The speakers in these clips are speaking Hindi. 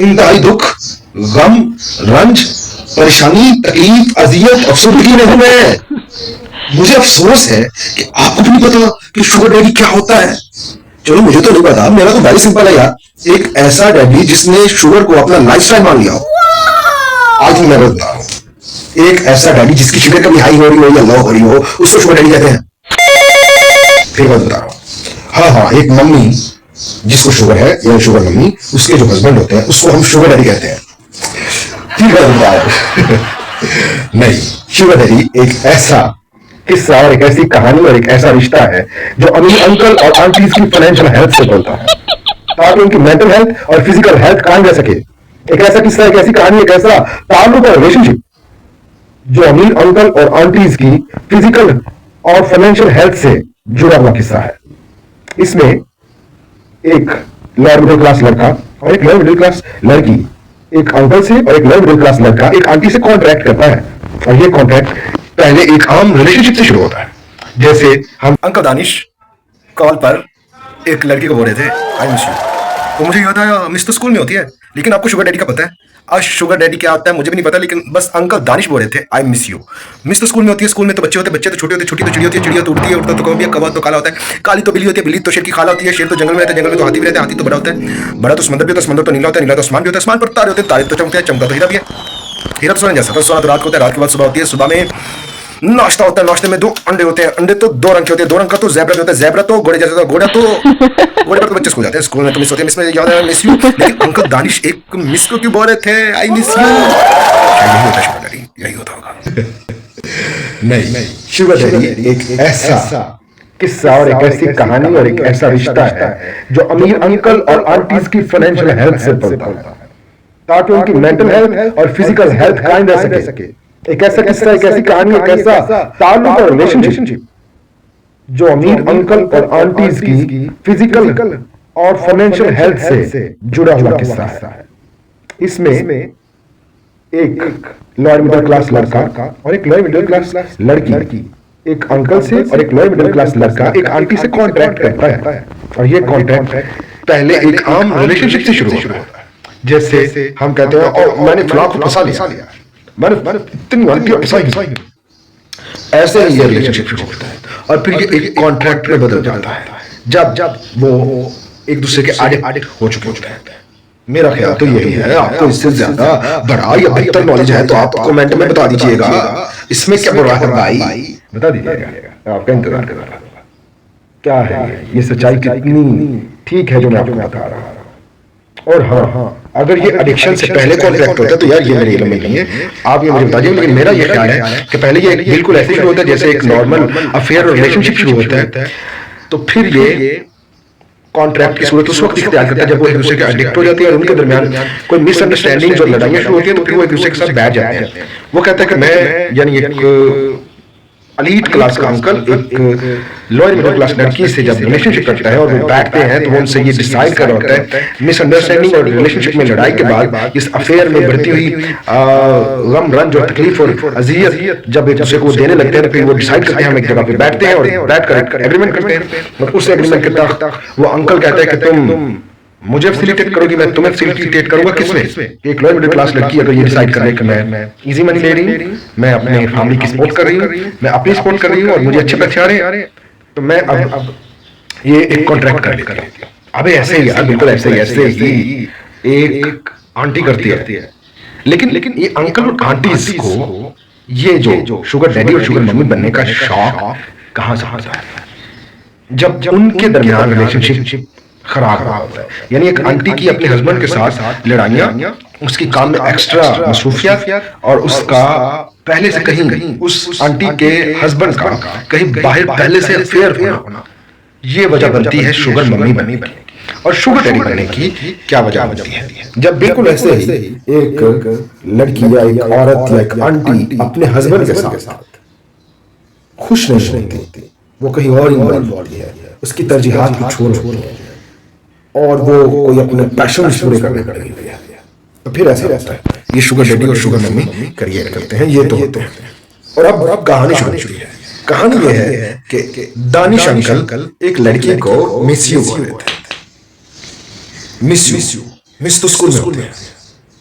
इंतहाई दुख, गम, रंज, परेशानी, तकलीफ, अजियत, अफसरदगी में हूं मैं। मुझे अफसोस है कि आपको भी नहीं पता कि शुगर डैडी क्या होता है। चलो मुझे तो नहीं पता, मेरा तो वेरी सिंपल है यार, एक ऐसा डैडी जिसने शुगर को अपना लाइफस्टाइल मान लिया हो। आज मैं बता रहा हूं, एक ऐसा डैडी जिसकी शुगर कभी हाई हो रही हो या लो हो रही हो, उसको शुगर डैडी कहते हैं। फिर मैं बता रहा हूं, हाँ हाँ, एक मम्मी जिसको शुगर है या शुगर मम्मी, उसके जो हस्बैंड होते हैं उसको हम शुगर डैडी कहते हैं। ठीक है नहीं, शुगर डैडी एक ऐसा किस्सा और एक ऐसी कहानी और एक ऐसा रिश्ता है जो अमीर अंकल और आंटीज की फाइनेंशियल हेल्थ से बोलता है, ताकि उनकी मेंटल हेल्थ और फिजिकल हेल्थ कायम रह सके। एक ऐसा किस्सा, एक ऐसी कहानी, एक ऐसा ताल्लुक और रिलेशनशिप जो अमीर अंकल और आंटीज की फिजिकल और फाइनेंशियल हेल्थ से जुड़ा हुआ किस्सा है। इसमें एक लोअर मिडिल क्लास लड़का और एक लोअर मिडिल क्लास लड़की, एक अंकल से और एक लोअर मिडिल क्लास लड़का एक आंटी से कॉन्ट्रैक्ट करता है, और ये कॉन्ट्रैक्ट पहले एक आम रिलेशनशिप से शुरू होता है। जैसे हम अंकल दानिश कॉल पर एक लड़की को बोल रहे थे आई मिस यू, तो मुझे याद आया मिस तो स्कूल में होती है, लेकिन आपको शुगर डैडी का पता है। आज शुगर डैडी क्या होता है मुझे भी नहीं पता, लेकिन बस अंकल दानिश बोल रहे थे आई मिस यू। मिस तो स्कूल में होती है, स्कूल में तो बच्चे होते हैं, बच्चे तो छोटे होते हैं, छोटी तो चिड़ी होती है, चिड़िया तो उड़ती है, उड़ता तो कौवा, कौवा तो काला होता है, काली तो बिल्ली होती है, बिल्ली तो शेर की खाला होती है, शेर तो जंगल में रहता है, जंगल में तो हाथी भी रहता है, हाथी तो बड़ा होता है, बड़ा तो समंदर भी होता है, समंदर तो नीला होता है, नीला तो आसमान भी होता है, आसमान पर तारे होते हैं, तारे तो चमकते हैं, चमका तो हीरा भी है, हीरा तो सोने जैसा, तो सोना तो रात को होता है, रात के बाद सुबह होती है, सुबह में नाश्ता होता है, नाश्ते में 2 अंडे होते हैं, अंडे तो 2 रंग के होते हैं, 2 रंग का तो ज़ेब्रा होता है, ज़ेब्रा तो घोड़े जैसा, घोड़ा तो घोड़े पर तो बच्चे स्कूल जाते हैं, स्कूल में तो मिस होते हैं, मिस में याद है मिस यू। लेकिन अंकल दानिश एक मिस को क्यों बोल रहे थे आई मिस यू? यही होता शुगर डैडी, यही होता होगा। नहीं, शुगर डैडी एक ऐसा किस्सा और एक ऐसी कहानी और एक ऐसा रिश्ता है जो अमीर अंकल और आंटीज की फाइनेंशियल हेल्थ से बोलता है, ताकि उनकी मेंटल हेल्थ और फिजिकल हेल्थ कायम रह सके। एक ऐसा किस्सा, एक ऐसी कहानी, एक ऐसा ताल्लुक और रिलेशनशिप जो अमीर अंकल और आंटीज की फिजिकल और फाइनेंशियल हेल्थ से जुड़ा हुआ किस्सा है। इसमें एक लोअर मिडिल क्लास लड़का और एक लोअर मिडिल क्लास लड़की, एक अंकल से और एक लोअर मिडिल क्लास लड़का एक आंटी से कॉन्ट्रैक्ट करता है, और ये कॉन्ट्रैक्ट पहले एक आम रिलेशनशिप से शुरू होता है। जैसे हम कहते हैं और मैंने फलां को फंसा लिया, मैंने इतनी आंटी फंसाई, ऐसे ही ये रिलेशनशिप शुरू होता है, और फिर ये एक कॉन्ट्रैक्ट में बदल जाता है जब वो एक दूसरे के आड़े हो चुके होते हैं। मेरा ख्याल तो यही है, आपको इससे ज्यादा बड़ा या बेहतर नॉलेज है तो आप कमेंट में बता दीजिएगा, इसमें क्या बुरा है भाई, बता दीजिएगा, आपका इंतजार कर रहा हूं। क्या है ये सच्चाई कितनी ठीक है जो मैं आपको बता रहा हूं। और हाँ, अगर ये एडिक्शन से पहले कॉन्ट्रैक्ट होता है तो यार ये मेरे इल्म में नहीं है, आप ये मुझे बता दीजिए, लेकिन मेरा ये ख्याल है कि पहले ये बिल्कुल ऐसे शुरू होता है जैसे एक नॉर्मल अफेयर और रिलेशनशिप शुरू होता है, तो फिर ये कॉन्ट्रैक्ट की सूरत उस वक्त इख्तियार करता है जब वो एक दूसरे के एडिक्ट हो जाती है और उनके दरमियान कोई मिसअंडरस्टैंडिंग और लड़ाइयां शुरू होती है, तो फिर वो एक दूसरे के साथ बैठ जाते हैं। वो कहता है कि मैं यानी एक एलीट क्लास का अंकल एक लोअर मिडिल क्लास लड़की से जब रिलेशनशिप करता है और वो बैठते हैं तो वो उनसे ये डिसाइड कर रहा होता है, मिसअंडरस्टैंडिंग और रिलेशनशिप में लड़ाई के बाद इस अफेयर में बढ़ती हुई गम, रंज और तकलीफ और अजियत जब एक दूसरे को देने लगते हैं तो फिर वो डिसाइड करते हैं हम एक जगह पे बैठते हैं और बैठकर एग्रीमेंट करते हैं। और उस एग्रीमेंट के तहत वो अंकल कहता है कि तुम मुझे फैसिलिटेट करोगी, मैं तुम्हें फैसिलिटेट करूंगा। किसमें? एक लोअर मिडिल क्लास लड़की अगर ये डिसाइड कर ले कि मैं इजी मनी ले रही हूँ, मैं अपने फैमिली की सपोर्ट कर रही हूँ, मैं अपनी सपोर्ट कर रही हूँ और मुझे अच्छे पैसे आ रहे हैं, तो मैं अब ये एक कॉन्ट्रैक्ट कर लेती हूँ। अबे ऐसे ही यार, बिल्कुल ऐसे ही एक आंटी करती है। लेकिन ये अंकल और आंटीज को ये जो शुगर डैडी और शुगर मम्मी बनने का शौक कहाँ से आता है? जब उनके दरमियान रिलेशनशिप खराब होता है, यानी एक आंटी की अपने हस्बैंड के साथ लड़ाइयाँ, उसकी काम में एक्स्ट्रा मसरूफियत और उसका पहले से कहीं उस आंटी के हस्बैंड का कहीं बाहर पहले से अफेयर होना, ये वजह बनती है शुगर मम्मी बनने की। और शुगर डैडी बनने की क्या वजह बनती है? जब बिल्कुल ऐसे ही एक लड़की या एक औरत या एक आंटी अपने हस्बैंड के साथ खुश नहीं होती, वो कहीं और इन्वॉल्व है, उसकी तरजीहात कुछ और होती है और वो कोई अपने पैशन पूरे करने लगी हुई है, तो फिर ऐसा रहता है। ये शुगर डैडी और शुगर मम्मी करियर करते हैं, ये तो होते हैं। और अब कहानी शुरू होती है। कहानी ये है कि दानिश अंकल एक लड़की को मिस यू बोल देते हैं, मिस यू। मिस तो स्कूल में होते हैं,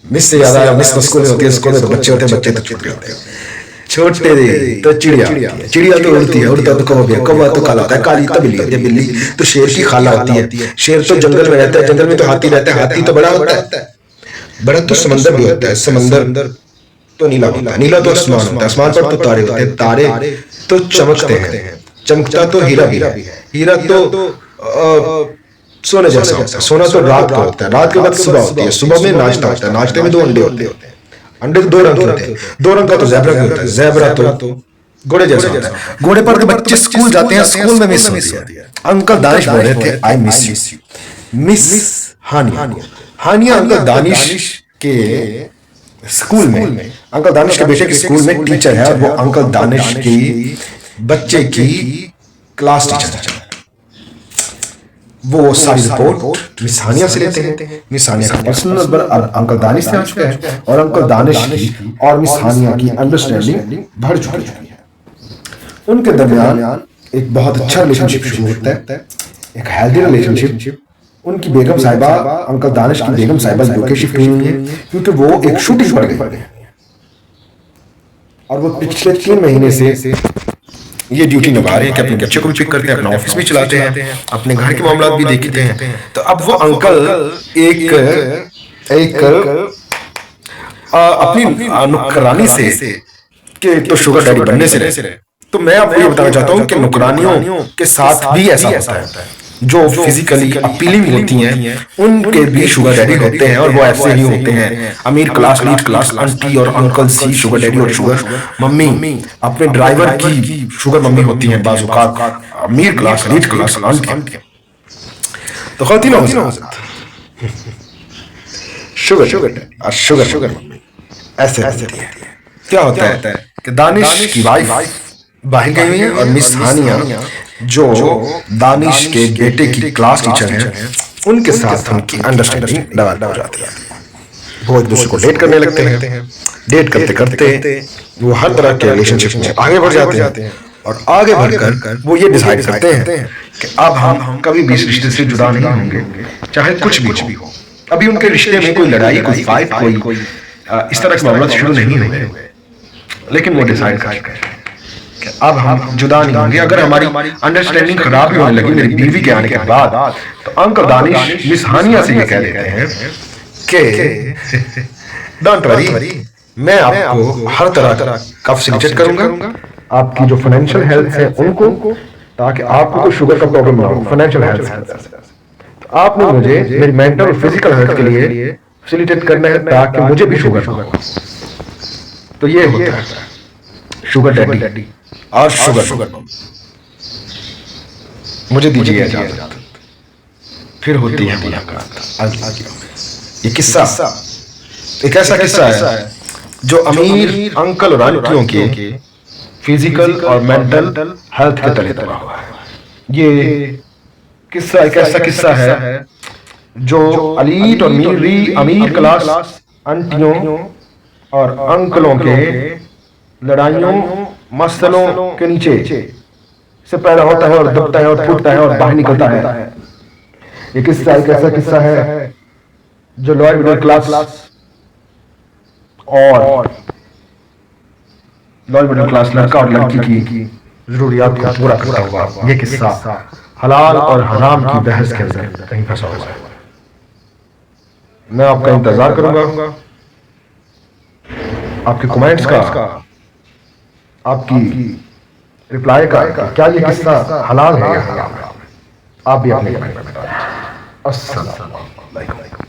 मिस से ज्यादा मिस तो स्कूल में होती है। स्कूल में तो बच्चे होते हैं, बच्चे तो छोटे होते हैं। छोटे तो चिड़िया, चिड़िया तो उड़ती है, उड़ता तो कौवा, कौवा तो काला होता है, काली तो बिल्ली होती है, बिल्ली तो शेर की खाला होती है, शेर तो जंगल में रहता है, जंगल में तो हाथी रहता है, हाथी तो बड़ा होता है, बड़ा तो समंदर भी होता है, समंदर तो नीला होता है, नीला तो आसमान होता है, आसमान पर तो तारे होते हैं, तारे तो चमकते हैं, चमकता तो हीरा भी है, हीरा तो सोने जैसा होता है, सोना तो रात को होता है, रात के बाद सुबह होती है, सुबह में नाश्ता होता है, नाश्ते में 2 अंडे होते हैं, अंडे तो 2 रंग के होते हैं, 2 रंग का तो ज़ेब्रा भी होता है, ज़ेब्रा तो घोड़े जैसा होता है, घोड़े पर बच्चे स्कूल जाते हैं, स्कूल में मिस होती है। अंकल दानिश बोल रहे थे I miss you, miss Hania, Hania uncle Danish के स्कूल में, अंकल दानिश के बेटे के स्कूल में टीचर है, और वो अंकल दानिश की बच्चे की क्लास टीचर है। वो सारी रिपोर्ट मिस हानिया से लेते हैं, मिस हानिया का पर्सनल नंबर अब अंकल दानिश से आ चुका है, और अंकल दानिश की और मिस हानिया की अंडरस्टैंडिंग बढ़ चुकी है। उनके दरमियान एक बहुत अच्छा रिलेशनशिप शुरू होता है, एक हेल्दी रिलेशनशिप। उनकी बेगम साहिबा, अंकल दानिश की बेगम साहिबा यूके शिफ्ट हुई है, क्योंकि वो एक शूटिंग पड़ गई, और वो पिछले 3 महीने से ये ड्यूटी निभा रहे हैं कि अपने बच्चे को भी पिक करते हैं, अपना ऑफिस भी चलाते हैं, अपने घर के मामलात भी देखते हैं। तो अब वो अंकल एक अपनी नुकरानी से कि तो शुगर डैडी बनने से रहे। तो मैं आपको ये बताना चाहता हूँ कि नुकरानियों के साथ भी ऐसा होता है, जो फिजिकली अपीलिंग होती हैं उनके भी शुगर डैडी होते हैं, और वो ऐसे ही होते हैं। अमीर क्लास, लीड क्लास आंटी और अंकल सी शुगर डैडी और शुगर मम्मी, अपने ड्राइवर की शुगर मम्मी होती हैं बाज़ औक़ात, अमीर क्लास, लीड क्लास आंटी। तो ख़वातीन हो शुगर मम्मी ऐसे होती है। क्या होता है कि दानिश की वाइफ बाहर गई हुई है, और मिस हानिया जो दानिश के बेटे की क्लास टीचर हैं, उनके साथ उनकी अंडरस्टैंडिंग डेवलप हो जाती है। वो एक दूसरे को डेट करने लगते हैं, डेट करते करते वो हर तरह के रिलेशनशिप में आगे बढ़ जाते हैं, और आगे बढ़कर वो ये डिसाइड करते हैं कि अब हम कभी भी इस रिश्ते से जुड़ा नहीं होंगे, चाहे कुछ भी हो। अभी उनके रिश्ते में कोई लड़ाई, कोई फाइट, कोई इस तरह के मामला शुरू नहीं हुए, लेकिन वो डिसाइड करते हैं कि अब हम जुदा नहीं होंगे। अगर हमारी अंडरस्टैंडिंग खराब होने लगी मेरी बीवी के आने के बाद, तो अंकल दानिश मिस हानिया से ये कह देते हैं कि डोंट वरी, मैं आपको हर तरह का फैसिलिटेट करूंगा, आपकी जो फाइनेंशियल हेल्थ है उनको, ताकि आपको कोई शुगर का प्रॉब्लम ना हो। फाइनेंशियल हेल्थ तो आपने मुझे मेरी मेंटल और फिजिकल हेल्थ के लिए फैसिलिटेट करना है, ताकि मुझे भी शुगर ना हो। तो ये होता है शुगर डैडी और शुगर मम्मी। मुझे दीजिए इजाजत, फिर होती है मुलाकात। ये किस्सा एक ऐसा किस्सा है जो अमीर अंकल और आंटियों के फिजिकल और मेंटल हेल्थ के तले दबा हुआ है। ये किस्सा एक ऐसा किस्सा है जो अलीट और अमीर क्लास आंटियों और अंकलों के लड़ाइयों मसलों के नीचे से पैदा होता है, और दबता है, और फूटता है, और बाहर निकलता है। ये किस्सा एक ऐसा किस्सा है जो लोअर मिडिल क्लास और लोअर मिडिल क्लास लड़का और लड़की की जरूरियात को पूरा करता हुआ ये किस्सा हलाल और हराम की बहस के अंदर कहीं फंसा हुआ है। मैं आपका इंतजार करूंगा, आपके कमेंट्स का, आपकी रिप्लाई का, क्या ये किस्सा हलाल है या हराम है। आप भी अपने कमेंट में बताएं। अस्सलाम वालेकुम।